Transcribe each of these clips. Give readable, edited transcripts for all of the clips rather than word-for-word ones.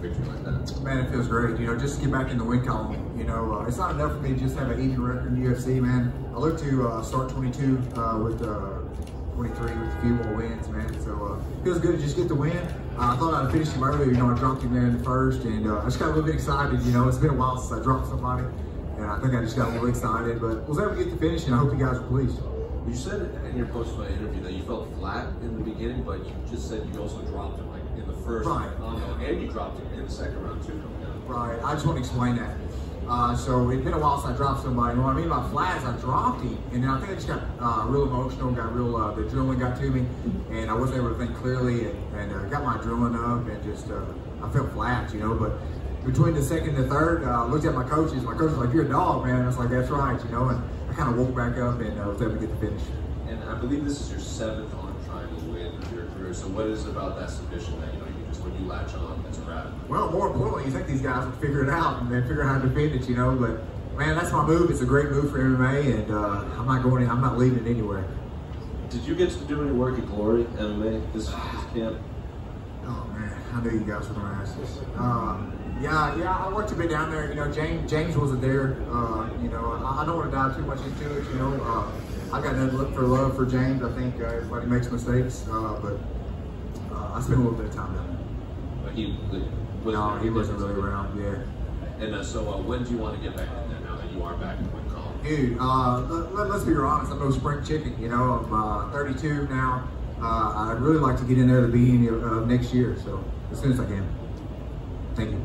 victory like that? Man, it feels great. You know, just to get back in the win column. You know, it's not enough for me to just have an even record in the UFC, man. I look to start 22 with 23 with a few more wins, man. So feels good to just get the win. I thought I'd finish him earlier. You know, I dropped him there in the first, and I just got a little bit excited. You know, it's been a while since I dropped somebody, and I think I just got a little excited. But was able to get the finish, and I hope you guys were pleased. You said in your post-fight interview that you felt flat in the beginning, but you just said you also dropped him like in the first round, and you dropped him in the second round too. Right. I just want to explain that. So it's been a while since I dropped somebody. What I mean by flat is I dropped him, and then I think I just got real emotional, got real, the adrenaline got to me, and I wasn't able to think clearly, and got my adrenaline up, and just, I felt flat, you know, but between the second and the third, I looked at my coaches. My coach was like, "You're a dog, man." I was like, "That's right," you know, and I kind of woke back up and was able to get the finish. And I believe this is your 7th on triangle win of your career, so what is it about that submission that, you know, you just, when you latch on, it's a wrap? Well, more importantly, you think these guys would figure it out and then figure out how to defend it, you know, but man, that's my move. It's a great move for MMA, and I'm not leaving it anywhere. Did you get to do any work at Glory MMA this camp? Oh man, I knew you guys were gonna ask this. Yeah, I worked a bit down there. You know, James wasn't there. You know, I don't want to dive too much into it. You know, I got nothing for love for James. I think everybody makes mistakes, but I spent a little bit of time down there. But he wasn't really around. Yeah. And so, when do you want to get back in there now that you are back in win column? Dude, let's be honest. I'm no spring chicken. You know, I'm 32 now. I'd really like to get in there at the beginning of next year. So as soon as I can. Thank you.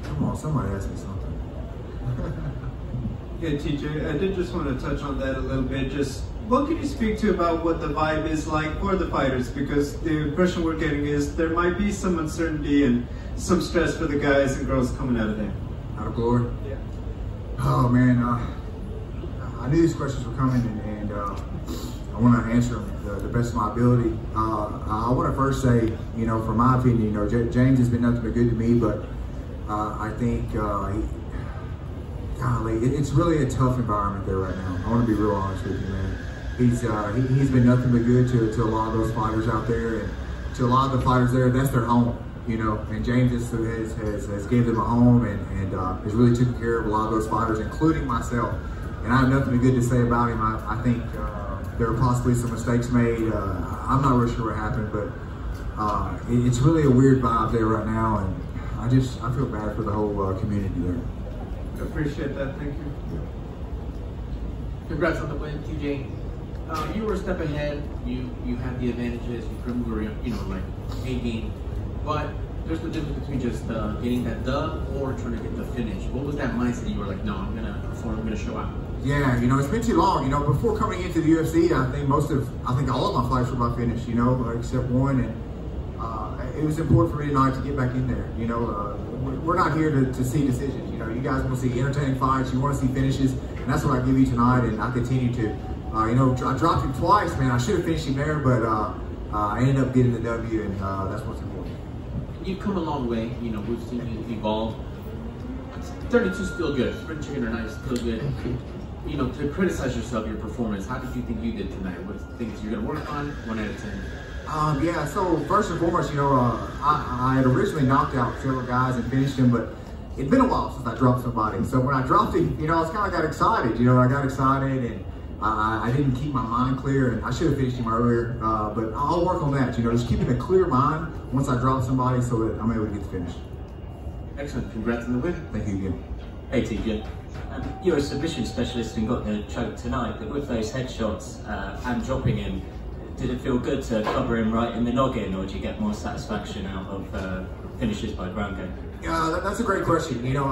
Come on, somebody ask me something. Yeah, TJ, I did just want to touch on that a little bit. Just what can you speak to about what the vibe is like for the fighters? Because the impression we're getting is there might be some uncertainty and some stress for the guys and girls coming out of there. Out of Glory? Yeah. Oh man, I knew these questions were coming, and I want to answer them the best of my ability. I want to first say, you know, from my opinion, you know, James has been nothing but good to me, but I think, golly, it's really a tough environment there right now. I want to be real honest with you, man. He's been nothing but good to a lot of those fighters out there, and to a lot of the fighters there, that's their home, you know. And James has gave them a home, and has really taken care of a lot of those fighters, including myself. And I have nothing but good to say about him. I think there were possibly some mistakes made. I'm not really sure what happened, but it's really a weird vibe there right now, and I feel bad for the whole community there. Appreciate that, thank you. Congrats on the win, TJ. You were a step ahead. You had the advantages. You couldn't worry, you know, like A game. But there's the difference between just getting that dub or trying to get the finish. What was that mindset? You were like, no, I'm gonna perform. I'm gonna show out. Yeah, you know, it's been too long. You know, before coming into the UFC, I think all of my fights were by finish. You know, except one, and it was important for me tonight to get back in there. You know, we're not here to see decisions. You know, you guys want to see entertaining fights. You want to see finishes, and that's what I give you tonight, and I continue to. You know, I dropped him twice, man. I should have finished him there, but I ended up getting the W, and that's what's important. You've come a long way. You know, we've seen you evolve. 32 still good. Sprint chicken or nice, still good. You know, to criticize yourself, your performance, how did you think you did tonight? What things you're going to work on? 1 out of 10. Yeah, so first and foremost, you know, I had originally knocked out several guys and finished them, but it'd been a while since I dropped somebody. So when I dropped him, you know, I kind of got excited. You know, I got excited, and I didn't keep my mind clear, and I should have finished him earlier, but I'll work on that. You know, just keeping a clear mind once I drop somebody so that I'm able to get the finish. Excellent. Congrats on the win. Thank you again. Hey, TJ. You're a submission specialist and got the choke tonight, but with those headshots and dropping him, did it feel good to cover him right in the noggin, or did you get more satisfaction out of finishes by ground game? That's a great question. You know,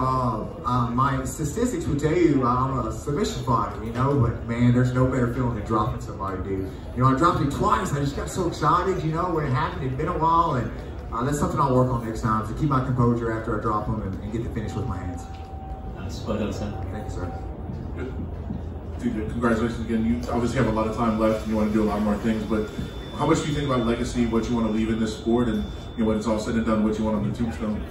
my statistics would tell you I'm a submission fighter, you know, but man, there's no better feeling than dropping somebody, dude. You know, I dropped him twice. I just got so excited, you know, when it happened. It'd been a while, and that's something I'll work on next time, to keep my composure after I drop them and get the finish with my hands. That's well done, sir. Thank you, sir. Good. TJ, congratulations again. You obviously have a lot of time left, and you want to do a lot more things, but how much do you think about legacy, what you want to leave in this sport, and you know, when it's all said and done, what you want on the tombstone?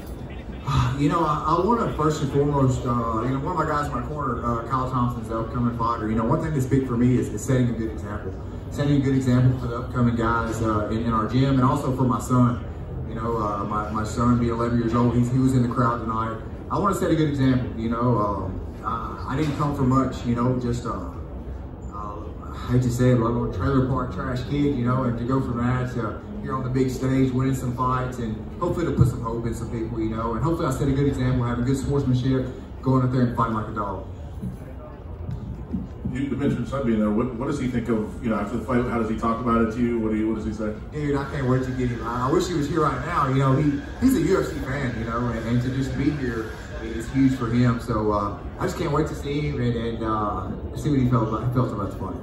You know, I want to first and foremost, you know, one of my guys in my corner, Kyle Thompson's the upcoming fighter. You know, one thing that's big for me is setting a good example. Setting a good example for the upcoming guys in our gym, and also for my son. You know, my son being 11 years old, he was in the crowd tonight. I want to set a good example, you know. I didn't come from much, you know, just I hate to say it, a little trailer park trash kid, you know, and to go from that to here on the big stage, winning some fights, and hopefully to put some hope in some people, you know, and hopefully I set a good example, having good sportsmanship, going up there and fighting like a dog. You mentioned son being there. What does he think of, you know, after the fight? How does he talk about it to you? What does he say? Dude, I can't wait to get him. I wish he was here right now. You know, he's a UFC fan, you know, and to just be here is huge for him. So I just can't wait to see him and see what he felt about the fight.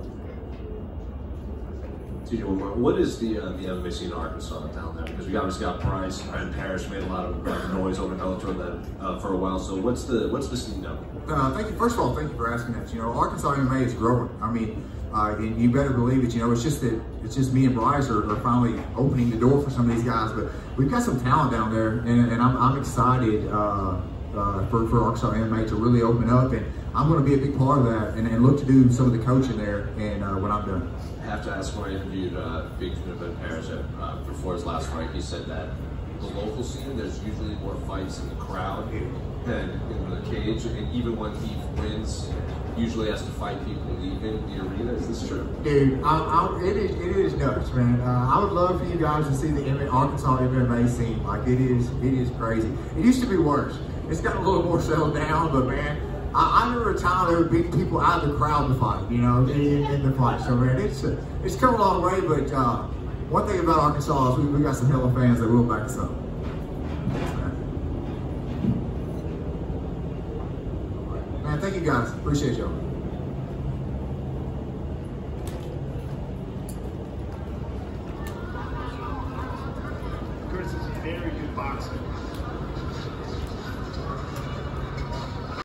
TJ, what is the MMA scene in Arkansas down there? Because we obviously got Bryce and Parrish made a lot of noise over Bellator for a while. So what's the scene down there? Thank you. First of all, thank you for asking that. You know, Arkansas MMA is growing. I mean, and you better believe it. You know, it's just me and Bryce are finally opening the door for some of these guys. But we've got some talent down there, and I'm excited for Arkansas MMA to really open up, and I'm going to be a big part of that, and look to do some of the coaching there, and when I'm done. I have to ask, when I interviewed Big Ben Parrish before his last fight, he said that the local scene, there's usually more fights in the crowd than in the cage, and even when he wins, usually has to fight people leaving the arena. Is this true? Dude, it is nuts, man. I would love for you guys to see the Arkansas MMA scene. Like, it is crazy. It used to be worse. It's gotten a little more settled down, but man, I remember a time there would be people out of the crowd to fight, you know, in the fight. So man, it's come a long way. But one thing about Arkansas is we got some hell of fans that will back us up. Man, thank you guys. Appreciate y'all. Chris is a very good boxer.